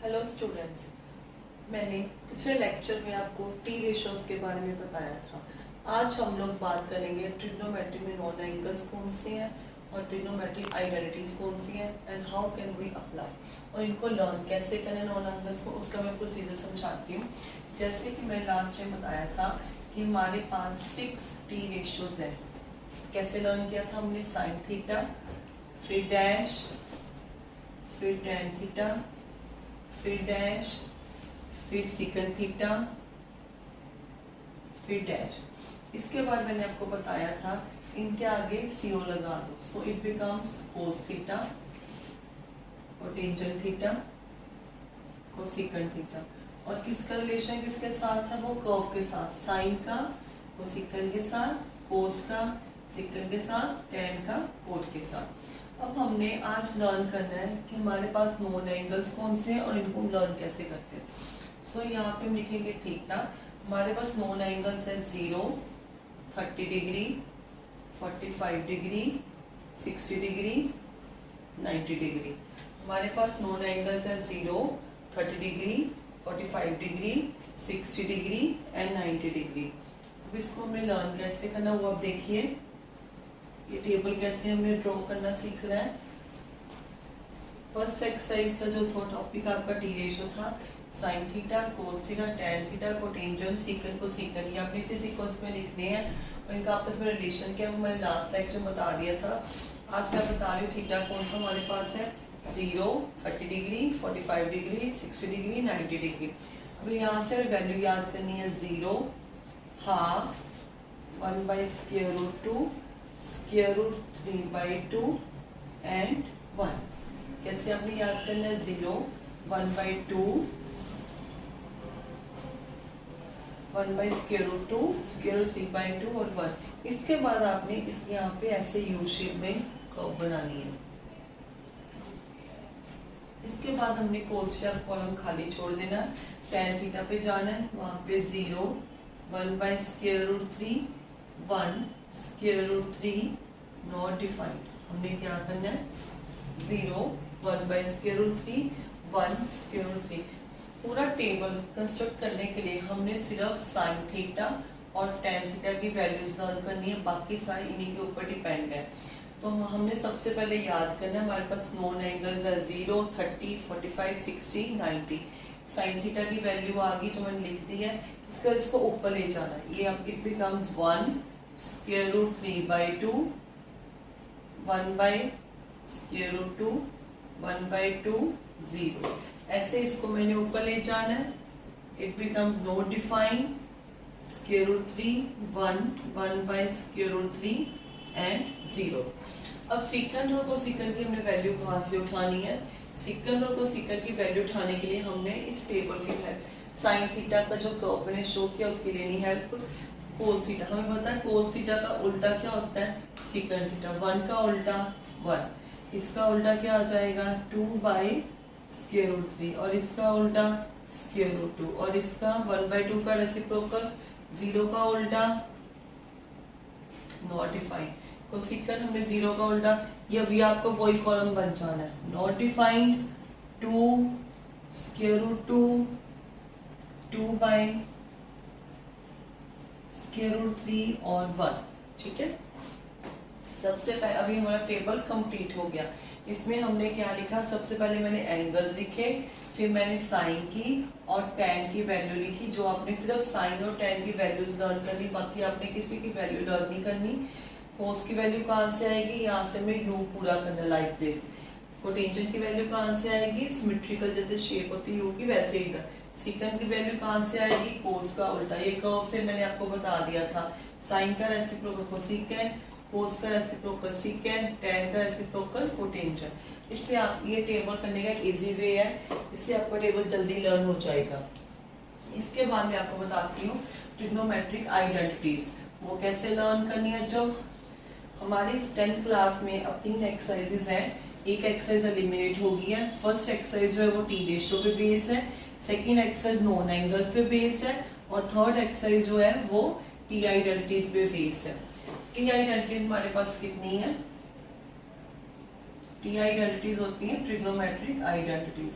Hello students, मैंने पिछले lecture में आपको टी रेशियोज के बारे में बताया था। आज हम लोग बात करेंगे ट्रिग्नोमेट्री में नॉन एंगल्स कौन से हैं और ट्रिग्नोमेट्रिक आइडेंटिटीज कौन सी हैं and how can we apply, और इनको लर्न कैसे करें नॉन एंगल्स को, उसका मैं प्रोसीजर समझाती हूँ। जैसे कि मैंने लास्ट टाइम बताया था कि हमारे पास 6 टी रेशियोज हैं। कैसे लर्न किया था हमने? साइन थीटा, फिर डैश, फिर टेन थीटा, फिर डैश, फिर सीकन थीटा, फिर डैश। इसके बाद मैंने आपको बताया था इनके आगे CO लगा दो, so it becomes cos theta, cotangent theta, कोसिकन theta. और किसका रिलेशन किसके साथ है? वो कर्व के साथ, साइन का कोसिकन के साथ, कोस का सिकन के साथ, टेन का कोट के साथ। अब हमने आज लर्न करना है कि हमारे पास नॉन एंगल्स कौन से हैं और इनको लर्न कैसे करते हैं। सो यहाँ पे हम लिखेंगे थीटा। हमारे पास नॉन एंगल्स है 0, 30 डिग्री, 45 डिग्री, 60 डिग्री, 90 डिग्री। हमारे पास नॉन एंगल्स है 0, 30 degree, 45 degree, 60 degree and 90 degree. अब इसको हमें लर्न कैसे करना वो आप देखिए। ये टेबल कैसे हमें ड्रॉ करना सीख रहा है। फर्स्ट एक्सरसाइज का जो टॉपिक आपका टी रेशियो था, sine theta, cos theta, tan theta, cotangent, secant, cosecant, ये आपने इसी सीक्वेंस में लिखने हैं और इनका आपस में रिलेशन क्या है वो मैंने लास्ट लेक्चर में बता दिया था। आज मैं बता रही हूँ थीटा कौन सा हमारे पास है, 0, 30 डिग्री, 45 डिग्री, 60 डिग्री, 90 डिग्री। अब यहाँ से वैल्यू याद करनी है 0, हाफ, 1/√2, √3/2 एंड 1। कैसे आपने याद करना है? 0, 1/2, 1/√2, √3/2 और 1। इसके बाद आपने इस यहाँ पे ऐसे यू शेप में कर्व बनानी है। इसके बाद हमने कोस थीटा कॉलम खाली छोड़ देना है, टेन थीटा पे जाना है, वहां पे 0, 1/√3, 1/√3 नॉट डिफाइंड। हमने क्या करना है? 0, 1/√3, 1/√3। पूरा टेबल कंस्ट्रक्ट करने के लिए हमने सिर्फ साइन थीटा और टेन थीटा की वैल्यूज लर्न करनी है, बाकी सारी इन्हीं के ऊपर डिपेंड है। तो हमने सबसे पहले याद करना है हमारे पास नॉन एंगल्स है 0, 30, 45, 60, 90। साइन थीटा की वैल्यू आ गई जो मैंने लिख दी है। इसको ऊपर ले जाना है, ये अब इट बिकम्स 1/√3/2, 1/√2, 1/2, 0। ऐसे इसको मैंने ऊपर ले जाना है, it becomes not defined, √3, 1, 1/√3 and 0। अब सीकन और कोसिकन की हमने वैल्यू कहाँ से उठानी है? सीकन और कोसिकन की वैल्यू उठाने के लिए हमने इस टेबल की हेल्प, साइन थीटा का जो कर्व मैंने शो किया उसकी लेनी हेल्प। कोस थीटा हमें पता है, कोस थीटा का उल्टा क्या होता है? सीकन थीटा। 1 का उल्टा 1, इसका उल्टा क्या आ जाएगा? 2/√3 और इसका उल्टा √2 और इसका 1/2 का रेसिप्रोकल, 0 का उल्टा नॉट डिफाइंड। कोसिकन हमने 0 का उल्टा, ये अभी आपको वही कॉलम बन जाना है, नॉट डिफाइंड, 2, √2, 2/√3 और 1। ठीक है, सबसे पहले अभी हमारा टेबल कंप्लीट हो गया। इसमें हमने क्या लिखा? सबसे पहले मैंने एंगल्स लिखे, फिर मैंने साइन की और टेन की वैल्यू लिखी। जो आपने सिर्फ साइन और टेन की वैल्यूज लर्न करनी, बाकी आपने किसी की वैल्यू लर्न नहीं करनी। कोस की वैल्यू कहाँ से आएगी? यहाँ से मैं यू पूरा करना लाइक दिस। कोटेंजेंट की वैल्यू कहाँ से आएगी? सिमेट्रिकल जैसे शेप होती है यू की वैसे ही था। सीकन की वैल्यू कहाँ से आएगी? कोस का उल्टा। ये कर्व से मैंने आपको बता दिया था, साइन का रेसिप्रोकल कोसिकन, कोस का रेसिप्रोकल सीकन, टेन का रेसिप्रोकल कोटेंजेंट। इससे आप ये टेबल करने का इजी वे है, इससे आपका टेबल जल्दी लर्न हो जाएगा। इसके बाद मैं आपको बताती हूँ ट्रिग्नोमेट्रिक आइडेंटिटीज, वो कैसे लर्न करनी है। जो हमारी 10th क्लास में अब 3 एक्सरसाइजेज हैं, एक एक्सरसाइज एलिमिनेट हो गई है। फर्स्ट एक्सरसाइज जो है वो टी रेशियो पे बेस है, सेकेंड एक्सरसाइज नॉन एंगल्स पे बेस है और थर्ड एक्सरसाइज जो है वो टी आइडेंटिटीज पे बेस है। टी आइडेंटिटीज हमारे पास कितनी है? टी आइडेंटिटीज होती हैं ट्रिग्नोमेट्रिक आइडेंटिटीज।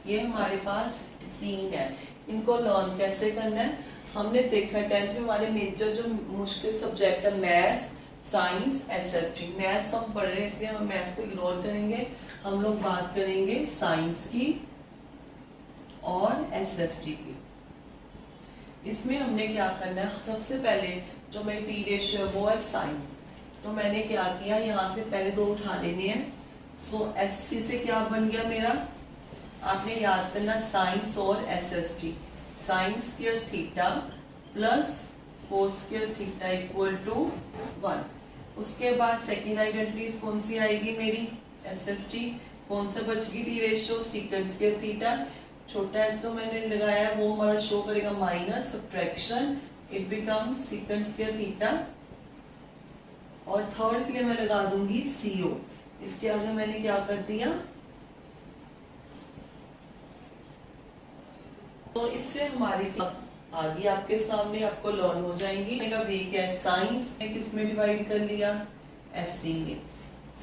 ये हमारे पास 3 है। इनको लर्न कैसे करना है? हमने देखा 10th में हमारे मेजर जो मुश्किल सब्जेक्ट है मैथ्स, साइंस, एसएसटी। मैथ्स हम पढ़ रहे हैं इसलिए हम मैथ्स को इग्नोर करेंगे। हम लोग बात करेंगे साइंस की और एसएसटी की। इसमें हमने क्या करना है, सबसे पहले जो मेरी टी रेशियो वो है साइन। तो मैंने क्या किया, यहाँ से पहले 2 उठा लेने हैं। सो एससी से क्या बन गया मेरा, आपने याद करना साइंस और SST. Sine square theta plus cos square theta equal to 1। उसके बाद सेकेंड आइडेंटिटी कौन सी आएगी मेरी, एसएसटी। कौन सा बच गई, T ratio secant square theta. छोटा एस जो मैंने लगाया है वो हमारा शो करेगा minus subtraction, it becomes secant square theta. और थर्ड के लिए मैं लगा दूंगी सीओ। इसके आगे मैंने क्या कर दिया, तो इससे हमारी आगे आपके सामने आपको लर्न हो जाएंगी। वे क्या है, साइंस ने किस में डिवाइड कर लिया, एससी में,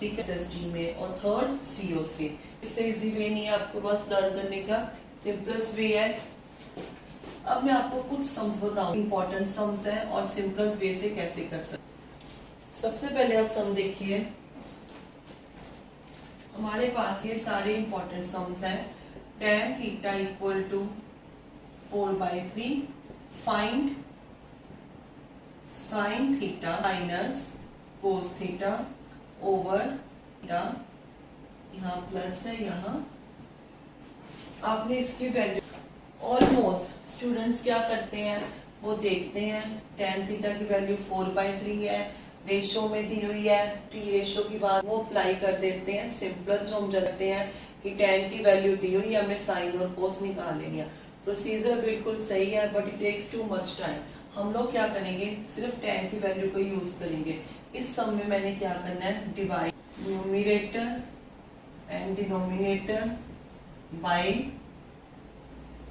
एसएसटी में, और थर्ड सीओ से। इससे इजी वे नहीं है आपके पास लर्न करने का, सिंपलेस्ट वे है। अब मैं आपको कुछ सम्स बताऊंगी, इंपॉर्टेंट सम्स है और सिंपलेस्ट वे से कैसे कर सकते। सबसे पहले आप सम देखिए, हमारे पास ये सारे इंपॉर्टेंट सम्स हैं। tan theta equal to 4/3, find sine theta minus cos theta over theta, यहाँ प्लस है, यहाँ आपने इसकी वैल्यू ऑलमोस्ट स्टूडेंट्स क्या करते हैं, वो देखते हैं tan थीटा की वैल्यू 4/3 है, रेशो में दी हुई है, टी रेशो की बात वो अप्लाई कर देते हैं। सिंपलेस्ट हम जानते हैं कि tan की वैल्यू दी हुई है, हमें साइन और कोस निकाल लेनी है। प्रोसीजर बिल्कुल सही है but it takes too much time. हम लोग क्या करेंगे, सिर्फ tan की वैल्यू को यूज करेंगे। इस सम में मैंने क्या करना है, divide numerator and denominator by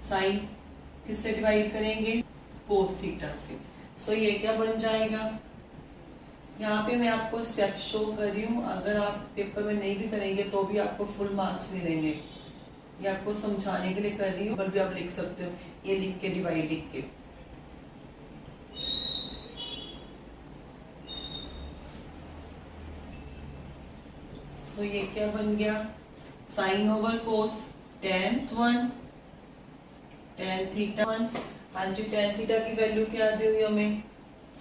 sine, किससे डिवाइड करेंगे, कोस थीटा से। सो ये क्या बन जाएगा, यहाँ पे मैं आपको स्टेप शो कर रही हूँ, अगर आप पेपर में नहीं भी करेंगे तो भी आपको फुल मार्क्स मिलेंगे। ये आपको समझाने के लिए कर रही हूँ, पर भी आप लिख सकते हो, ये लिख के डिवाइड लिख के। तो ये क्या बन गया, साइन ओवर कोस, tan 1 tan थीटा 1। हाँ जी, tan थीटा की वैल्यू क्या दी हुई हमें,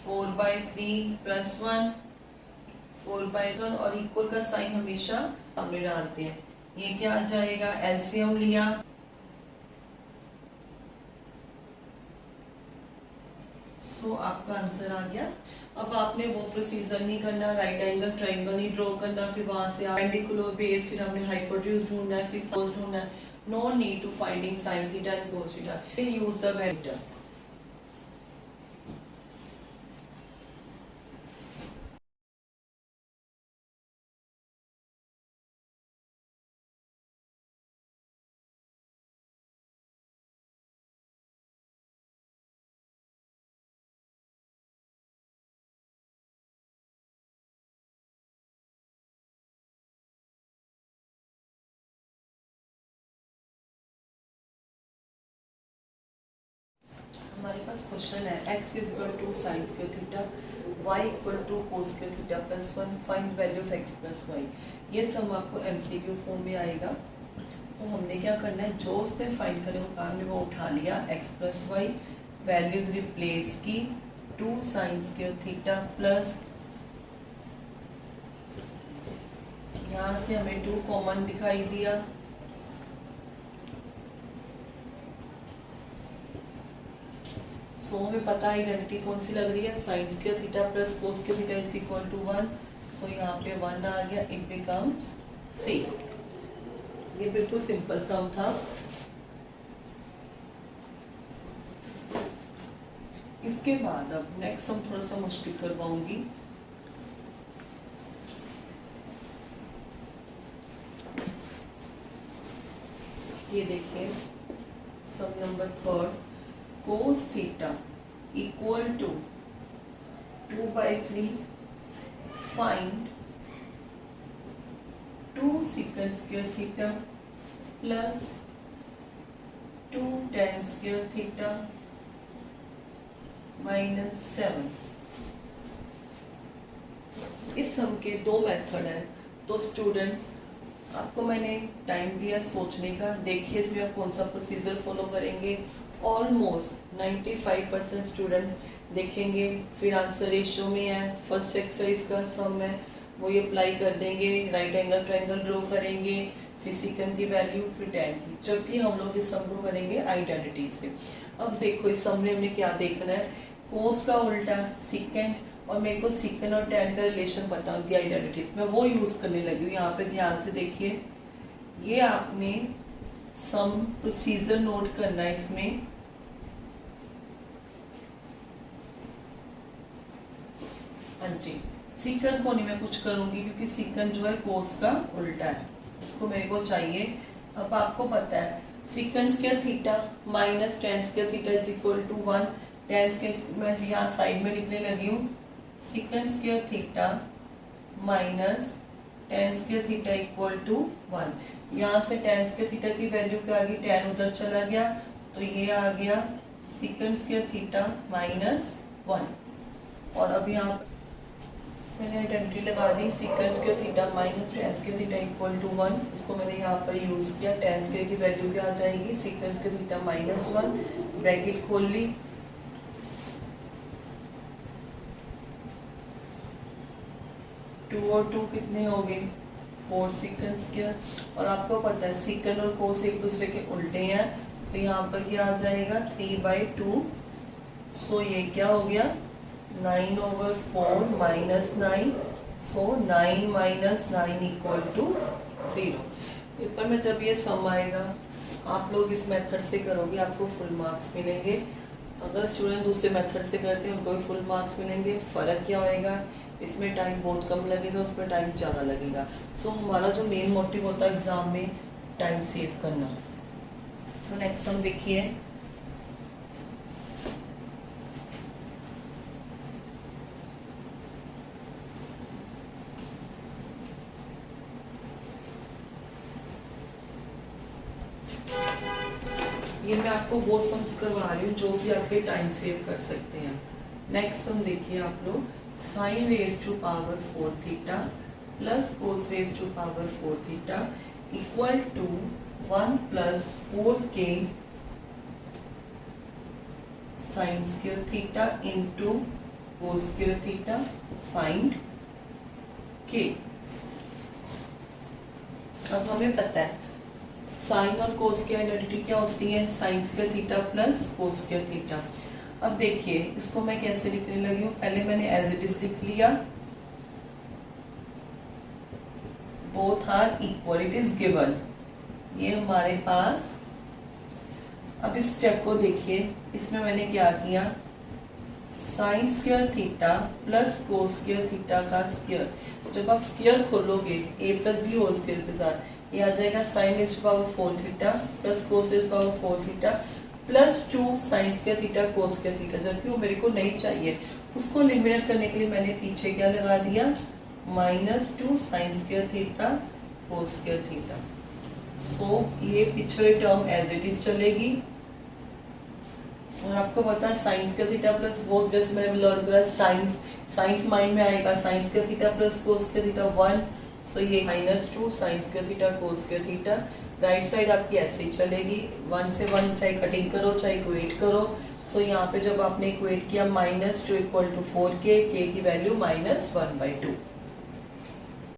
4/3 प्लस 1, 4/1, और इक्वल का साइन हमेशा सामने डालते हैं। ये क्या आ जाएगा, एलसीएम लिया, सो आपका आंसर आ गया। अब आपने वो प्रोसीजर नहीं करना, राइट एंगल ट्रायंगल नहीं ड्रॉ करना, फिर वहां से परपेंडिकुलर बेस, फिर हमने हाइपोटेन्यूज ढूंढना है, फिर कोस ढूंढना है। No need to finding sine theta and cos theta, use the vector. हमारे पास क्वेश्चन है, x is equal to sine square theta, y equal to cos square theta plus 1, find value of x plus y। ये सब आपको MCQ form में आएगा। तो हमने क्या करना है, जो उसने फाइंड करने को कहा हमने वो उठा लिया, x plus y, values replace की, 2 साइन स्क्वायर थीटा प्लस, यहाँ से हमें 2 कॉमन दिखाई दिया, सो हमें पता है आइडेंटिटी कौन सी लग रही है, sine square theta plus cos square theta is equal to 1। So यहाँ पे 1 आ गया, इट बिकम्स 3। ये बिल्कुल सिंपल सम था। इसके बाद अब नेक्स्ट सम थोड़ा सा मुश्किल करवाऊंगी। ये देखिए sum number 3, cos theta equal to 2/3, find 2 secant square theta plus 2 tan square theta -7। इस सम के दो मेथड हैं। तो स्टूडेंट्स, आपको मैंने टाइम दिया सोचने का। देखिए इसमें आप कौन सा प्रोसीजर फॉलो करेंगे। ऑलमोस्ट 95% स्टूडेंट्स देखेंगे, फिर आंसर रेशियो में है, फर्स्ट एक्सरसाइज का सम है, वो ये अप्लाई कर देंगे, राइट एंगल ट्रायंगल ड्रॉ करेंगे, फिर सिकन की वैल्यू, फिर टैन की, जबकि हम लोग इस सम को करेंगे आइडेंटिटी से। अब देखो इस सम में हमने क्या देखना है, कोस का उल्टा सिकेंड, और मेरे को सिकन और टैन का रिलेशन पता होगी आइडेंटिटीज में, वो यूज करने लगी हूँ। यहाँ पे ध्यान से देखिए, ये आपने सम प्रोसीजर नोट करना है इसमें। हाँ जी, सिकन को नहीं मैं कुछ करूंगी क्योंकि सिकन जो है कोस का उल्टा है, इसको मेरे को चाहिए। अब आपको पता है secant square theta minus tan square theta is equal to 1। Tan square मैं यहाँ साइड में लिखने लगी हूँ, secant square theta minus tan square theta equal to 1। यहाँ से टेन स्क्वायर थीटा की वैल्यू क्या आ गई, टेन उधर चला गया, तो ये आ गया सिकन स्क्वायर थीटा माइनस 1। और अब यहाँ मैंने आइडेंटिटी लगा दी, secant square theta minus tan square theta equal to 1। इसको मैंने यहाँ पर यूज किया। टेन स्क्वायर की वैल्यू क्या आ जाएगी, सिकन स्क्वायर थीटा माइनस 1, ब्रैकेट खोल ली, टू और टू कितने हो गए, 4 सिकन स्क्वायर। और आपको पता है सिकन और कोस एक दूसरे के उल्टे हैं, तो यहाँ पर क्या आ जाएगा 3/2। सो ये क्या हो गया 9/4 minus 9। So 9 minus 9 equal to 0। Paper में जब ये सम आएगा आप लोग इस मेथड से करोगे, आपको फुल मार्क्स मिलेंगे। अगर स्टूडेंट दूसरे मेथड से करते हैं उनको भी फुल मार्क्स मिलेंगे। फ़र्क क्या होएगा, इसमें टाइम बहुत कम लगेगा, उसमें टाइम ज़्यादा लगेगा। सो हमारा जो मेन मोटिव होता है एग्ज़ाम में टाइम सेव करना। सो नेक्स्ट सम देखिए, ये मैं आपको वो सम्स करवा रही हूँ जो भी आपके टाइम सेव कर सकते हैं। नेक्स्ट सम देखिए आप लोग, sine raise to power 4 theta plus cos raise to power 4 theta equal to 1 plus 4k sine square theta into cos square theta, find k। अब हमें पता है साइन और कोस की आइडेंटिटी क्या होती है, sine square theta plus cos square theta. अब देखिए इसको मैं कैसे लिखने लगी हूँ, पहले मैंने एज इट इज लिख लिया, both are equal, it is given, ये हमारे पास। अब इस स्टेप को देखिए, इसमें मैंने क्या किया, sine square theta plus cos square theta का स्क्वायर। जब आप स्क्वायर खोलोगे a plus B whole square के साथ, ये आ जाएगा sine raise to power 4 theta plus cos raise to power 4 theta plus 2 sine square theta cos square theta. जबकि वो मेरे को नहीं चाहिए, उसको एलिमिनेट करने के लिए मैंने पीछे क्या लगा दिया, -2 sine square theta cos square theta. So ये पिछले टर्म एज इट इज चलेगी। और आपको पता है साइन स्क्वायर थीटा प्लस कोस, जैसे मैंने लर्न करा साइंस माइंड में आएगा, sign square theta plus cos square theta 1। सो ये -2 sine square theta cos square theta. Right side आपकी ऐसे ही चलेगी, 1 से 1 चाहे कटिंग करो चाहे इक्वेट करो। सो यहाँ पे जब आपने इक्वेट किया -2 इक्वल टू 4k, k की वैल्यू -1/2।